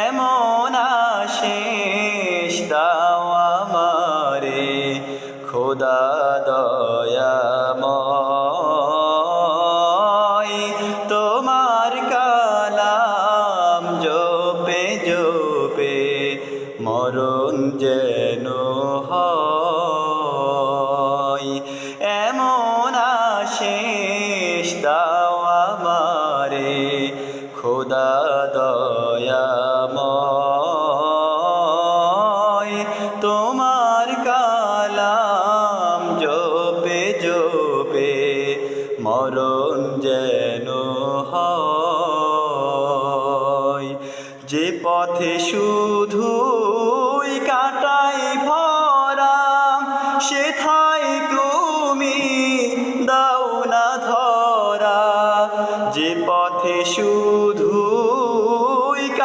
এমন আশিস দাও আমারে খোদা দয়াময়, তোমার কালাম জপে জপে মরণ যেন হয়। এমন আশিস দাও আমারে খোদা দয়াময়, তোমার কালাম জপে জপে মরণ যেন হয়। যে পথে শুধু